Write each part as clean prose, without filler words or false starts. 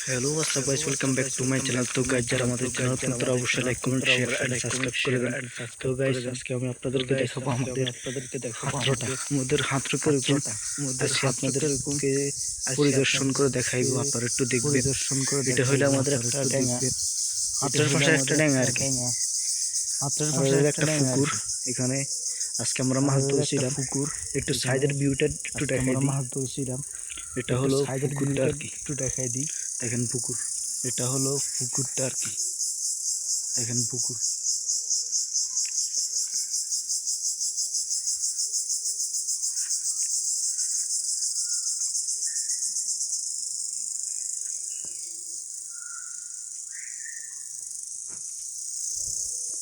Hello what's up guys, welcome back to my channel. तो guys যারা আমাদের চ্যানেল নতুন অবশ্যই like comment share and subscribe করে দেন। তো গাইস আজকে আমি আপনাদেরকে দেখাবো আমাদের হাতরটা, আমাদের হাতরকের এরকম আজকে আপনাদেরকে পরিদর্শন করে দেখাইবো। আপনারা একটু দেখবেন। এটা হলো আমাদের একটা ড্যাঙ্গা, হাতের পাশে একটা ড্যাঙ্গা আর কি, হাতের পাশে একটা পুকুর। এখানে আজকে আমরা মাছ ধরছিলাম। একটু সাইডের ভিউটা একটু দেখাই দিই। মাছ ধরছিলাম, এটা হলো পুকুরটা আর কি, একটু দেখাই দিই। দেখেন পুকুর, এটা হলো পুকুরটা আর কি, দেখেন পুকুর।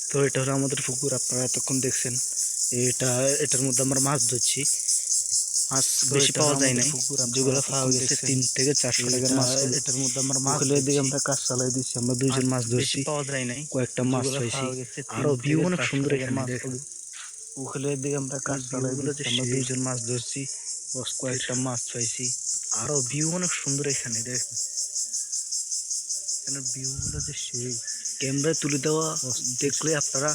তো এটা হলো আমাদের পুকুর, আপনারা এতক্ষণ দেখছেন। এটার মধ্যে আমরা মাছ ধরছি। মাছ বেশি পাওয়া যায় না, যেগুলো পাওয়া গেছে 3 থেকে 400 টাকার মাছ। এটার মধ্যে আমরা মাছ দিকে আমরা কাজ চালাই দিচ্ছি। আমরা দুইজন মাছ ধরছি, পাওয়া যায় নাই, কয়েকটা মাছ পাইছি। আরো ভিউ অনেক সুন্দর এখানে দেখেন। ওখানের দিকে আমরা কাজ চালাই দিচ্ছি, আমরা দুইজন মাছ ধরছি, কয়েকটা মাছ পাইছি। আরো ভিউ অনেক সুন্দর এখানে দেখেন। এখানে ভিউ গুলো যে সেই ক্যামেরায় তুলে দেওয়া দেখলে আপনারা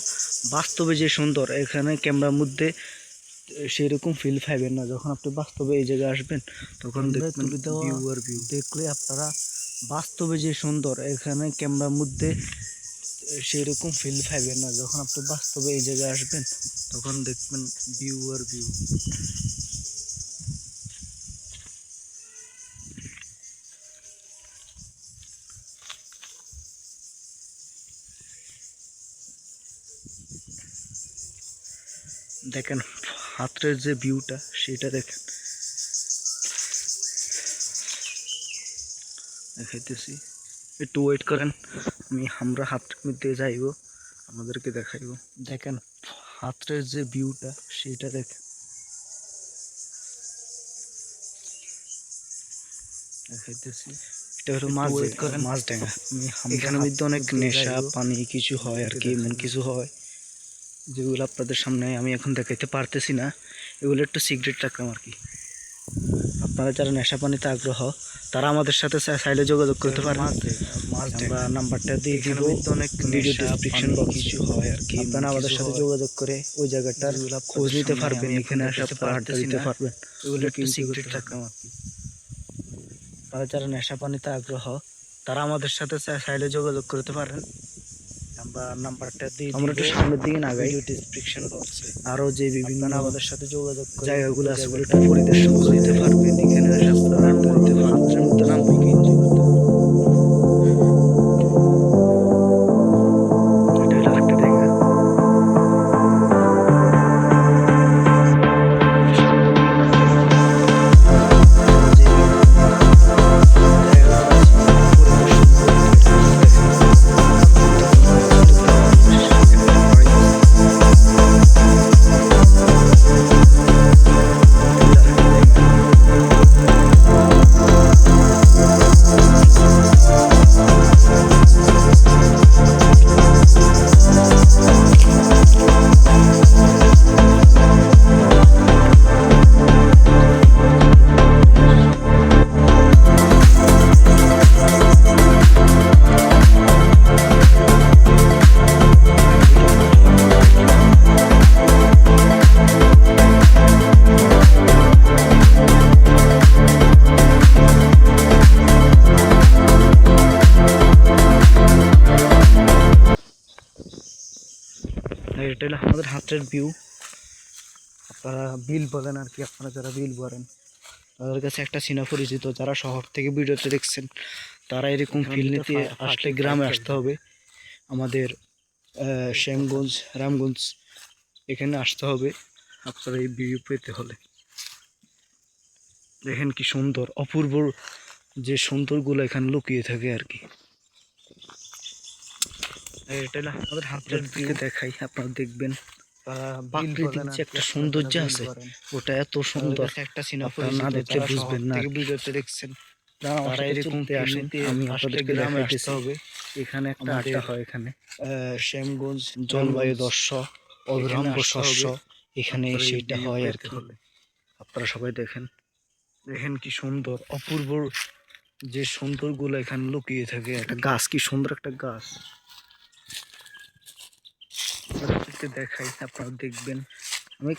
বাস্তবে যে সুন্দর, এখানে ক্যামেরার মধ্যে সেরকম ফিল পাইবেন না। যখন আপনি বাস্তবে এই জায়গায় আসবেন তখন দেখবেন ভিউ আর ভিউ দেখলে আপনারা বাস্তবে যে সুন্দর, এখানে ক্যামেরার মধ্যে সেরকম ফিল পাইবেন না। যখন আপনি বাস্তবে এই জায়গায় আসবেন তখন দেখবেন ভিউ আর ভিউ। দেখেন হাতের যে ভিউটা সেটা দেখেন, দেখাইতেছি। একটু ওয়েট করেন, আমরা হাতের মধ্যে যাইব, আমাদেরকে দেখাইব। দেখেন হাতের যে ভিউটা সেটা দেখেন, দেখাইতেছি। এটা হলো মাছ ডাঙ্গা। এখানে মধ্যে অনেক নেশা পানি কিছু হয় আর কি, এমন কিছু হয় যেগুলো আপনাদের সামনে আমি এখন দেখাইতে পারতেছি না। এগুলো একটু সিক্রেট রাখলাম আর কি। আপনারা যারা নেশা পানিতে আগ্রহ তারা আমাদের সাথে চাইলে যোগাযোগ করতে পারেন। আমরা নাম্বারটা দিয়ে দিব, অনেক ভিডিও ডেসক্রিপশন বক্স কিছু হয় আর কি। আপনারা আমাদের সাথে যোগাযোগ করে ওই জায়গাটার খোঁজ নিতে পারবেন, এখানে আসা পাহাড়টা দিতে পারবেন। এগুলো একটু সিক্রেট রাখলাম আর কি। আপনারা যারা নেশা পানিতে আগ্রহ তারা আমাদের সাথে চাইলে যোগাযোগ করতে পারেন। আমরা নাম্বারটা দিয়ে আমরা একটু সামনের দিকে না গাই, ডেসক্রিপশন বক্সে আরো যে বিভিন্ন আমাদের সাথে যোগাযোগ জায়গাগুলো আছে ওগুলো একটু পরিদর্শন করে দিতে পারবেন। এখানে আসা আপনারা করতে পারবেন মতো নাম কিন্তু এটা হলো একটা জায়গা। এটা হলো আমাদের হাতের ভিউ। আপনারা বিল বলেন আর কি, আপনারা যারা বিল বলেন তাদের কাছে একটা চিনা পরিচিত। যারা শহর থেকে ভিডিওতে দেখছেন তারা এরকম ফিল নিতে আসলে গ্রামে আসতে হবে। আমাদের শ্যামগঞ্জ, রামগঞ্জ এখানে আসতে হবে আপনারা এই ভিউ পেতে হলে। দেখেন কি সুন্দর, অপূর্ব যে সৌন্দর্যগুলো এখানে লুকিয়ে থাকে আর কি। এটা হলো আমাদের হাতের ভিউ দেখাই, আপনারা দেখবেন। প্রাকৃতিক যে একটা সৌন্দর্য আছে ওটা এত সুন্দর, আপনারা না দেখলে বুঝবেন না। ভিডিওতে দেখছেন তারা এরকম আসেন, আমি আপনাদেরকে দেখাইতেছি হবে। এখানে একটা আড্ডা হয়, এখানে শ্যামগঞ্জ জলবায়ু দর্শক অবিরাম্য শস্য এখানে সেটা হয় আর কি। আপনারা সবাই দেখেন, দেখেন কি সুন্দর অপূর্ব যে সুন্দরগুলো এখানে লুকিয়ে থাকে। একটা গাছ, কি সুন্দর একটা গাছ, আপনাদেরকে দেখাই, আপনারা দেখবেন। আমি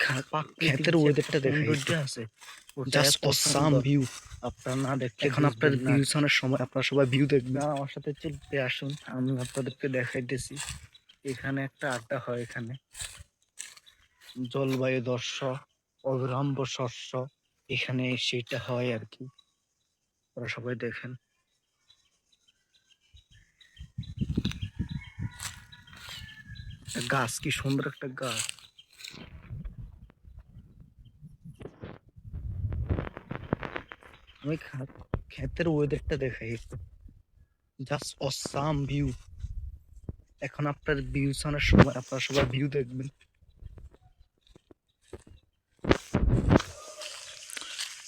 ক্ষেতের ওয়েদারটা দেখাই, আছে জাস্ট অসাম ভিউ। আপনারা না দেখতে এখন আপনার ভিউছানোর সময় আপনারা সবাই ভিউ দেখবেন। আমার সাথে চলতে আসুন, আমি আপনাদেরকে দেখাইতেছি। এখানে একটা আড্ডা হয়, এখানে জলবায়ু দর্শক অবিলম্ব শস্য, এখানে সেটা হয় আর কি। আপনারা সবাই দেখেন। গাছ, কি সুন্দর একটা গাছ। আমি ক্ষেতের ওয়েদারটা দেখাই একটু, জাস্ট অসাম ভিউ। এখন আপনার ভিউ ছানার সময় আপনারা সবাই ভিউ দেখবেন।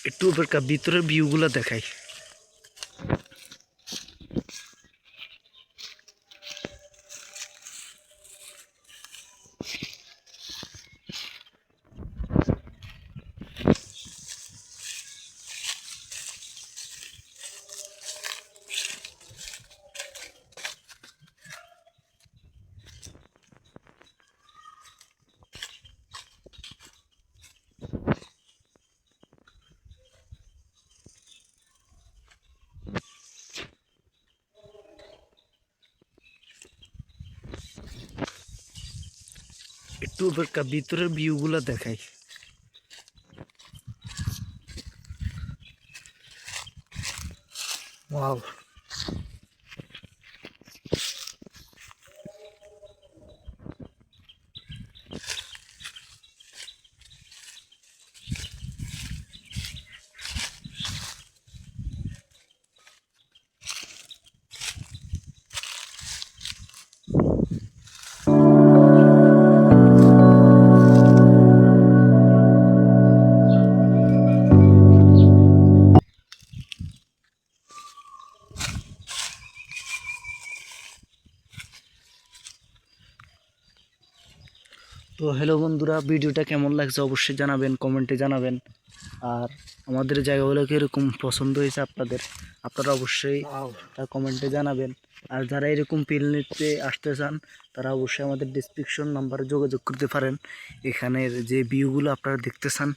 একটু ভিতরের ভিউ গুলা দেখাই। একটু ভিতরের ভিউ গুলা দেখাই। ওয়াও, তো হ্যালো বন্ধুরা, ভিডিওটা কেমন লাগছে অবশ্যই জানাবেন, কমেন্টে জানাবেন। আর আমাদের জায়গাগুলো কীরকম পছন্দ হয়েছে আপনাদের, আপনারা অবশ্যই তা কমেন্টে জানাবেন। আর যারা এরকম পিকনিকে আসতে চান তারা অবশ্যই আমাদের ডেসক্রিপশন নাম্বারে যোগাযোগ করতে পারেন। এখানের যে ভিউগুলো আপনারা দেখতে চান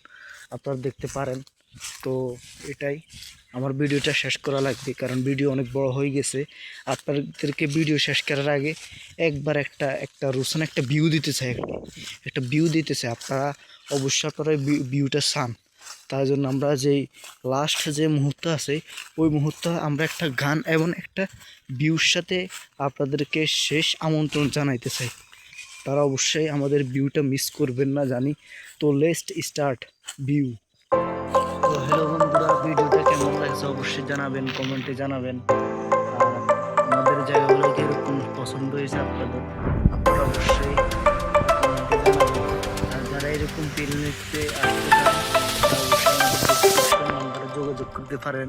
আপনারা দেখতে পারেন। তো এটাই, আমার ভিডিওটা শেষ করা লাগবে কারণ ভিডিও অনেক বড় হয়ে গেছে। আপনাদেরকে ভিডিও শেষ করার আগে একবার একটা রোশন একটা ভিউ দিতে চাই, একটা ভিউ দিতে চাই। আপনারা অবশ্যই আপনারা ভিউটা চান, তার জন্য আমরা যেই লাস্ট যে মুহূর্ত আছে ওই মুহূর্তে আমরা একটা গান এবং একটা ভিউর সাথে আপনাদেরকে শেষ আমন্ত্রণ জানাইতে চাই। তারা অবশ্যই আমাদের ভিউটা মিস করবেন না জানি। তো লেটস স্টার্ট ভিউ। তো হ্যালো বন্ধুরা, ভিডিওটা কেমন লাগছে অবশ্যই জানাবেন, কমেন্টে জানাবেন। আর আমাদের জায়গাগুলো কীরকম পছন্দ হয়েছে আপনাদের, আপনারা অবশ্যই কমেন্টে জানাবেন। আর যারা এরকম পিকনিকে আসতে চান তারা অবশ্যই আমাদের ডেসক্রিপশন নাম্বারে যোগাযোগ করতে পারেন।